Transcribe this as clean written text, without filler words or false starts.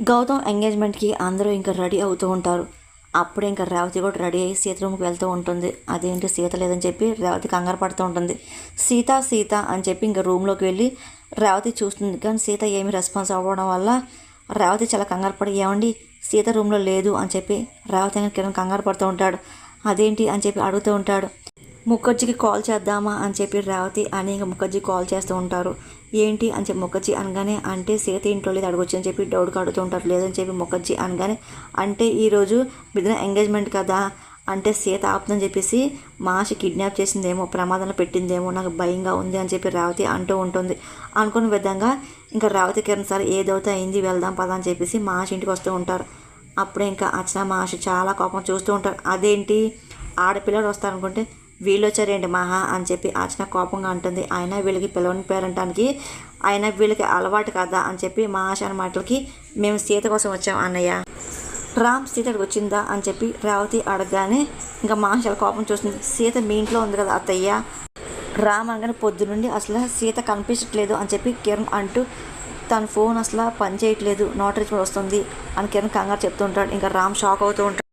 గౌతమ్ ఎంగేజ్మెంట్కి అందరూ ఇంకా రెడీ అవుతూ ఉంటారు. అప్పుడే ఇంకా రేవతి కూడా రెడీ అయ్యి సీత రూమ్కి వెళ్తూ ఉంటుంది. అదేంటి సీత లేదని చెప్పి రేవతి కంగారు పడుతూ ఉంటుంది. సీత సీత అని చెప్పి ఇంకా రూమ్లోకి వెళ్ళి రేవతి చూస్తుంది. కానీ సీత ఏమీ రెస్పాన్స్ అవ్వడం వల్ల రేవతి చాలా కంగారు పడి, ఏమండి సీత రూమ్లో లేదు అని చెప్పి రేవతి కిరణ్ కంగారు పడుతూ ఉంటాడు. అదేంటి అని చెప్పి అడుగుతూ ఉంటాడు. ముఖర్జీకి కాల్ చేద్దామా అని చెప్పి రేవతి అని ఇంకా ముఖర్జీ కాల్ చేస్తూ ఉంటారు. ఏంటి అని చెప్పి ముఖర్జీ అనగానే, అంటే సీత ఇంట్లో లేదు అడగొచ్చు అని చెప్పి డౌట్గా అడుగుతూ ఉంటారు. లేదని చెప్పి ముఖర్జీ అనగానే, అంటే ఈరోజు మిథున ఎంగేజ్మెంట్ కదా, అంటే సీత ఆపుతుందని చెప్పేసి మాషి కిడ్నాప్ చేసిందేమో, ప్రమాదంలో పెట్టిందేమో, నాకు భయంగా ఉంది అని చెప్పి రేవతి అంటూ ఉంటుంది. అనుకున్న విధంగా ఇంకా రేవతి కిరణ్ సార్ ఏదవుతా అయింది వెళ్దాం పదా అని చెప్పేసి మాషి ఇంటికి వస్తూ ఉంటారు. అప్పుడే ఇంకా అర్చన మాషి చాలా కోపం చూస్తూ ఉంటారు. అదేంటి ఆడపిల్లలు వస్తారనుకుంటే వీళ్ళు వచ్చారేంటి మహా అని చెప్పి అర్చన కోపంగా అంటుంది. అయినా వీళ్ళకి పిలవని పేరంటానికి అయినా వీళ్ళకి అలవాటు కదా అని చెప్పి మహాశాన మాటలకి, మేము సీత కోసం వచ్చాం అన్నయ్య, రామ్ సీతకి వచ్చిందా అని చెప్పి రేవతి అడగగానే ఇంకా మహాశాల కోపం చూస్తుంది. సీత మీ ఇంట్లో ఉంది కదా అత్తయ్య, రామ్ అనగానే పొద్దు నుండి అసలు సీత కనిపించట్లేదు అని చెప్పి కిరణ్ అంటూ తన ఫోన్ అసలు పని చేయట్లేదు, నోట్ రీచ్ వస్తుంది అని కిరణ్ కంగారు చెప్తూ ఉంటాడు. ఇంకా రామ్ షాక్ అవుతూ ఉంటాడు.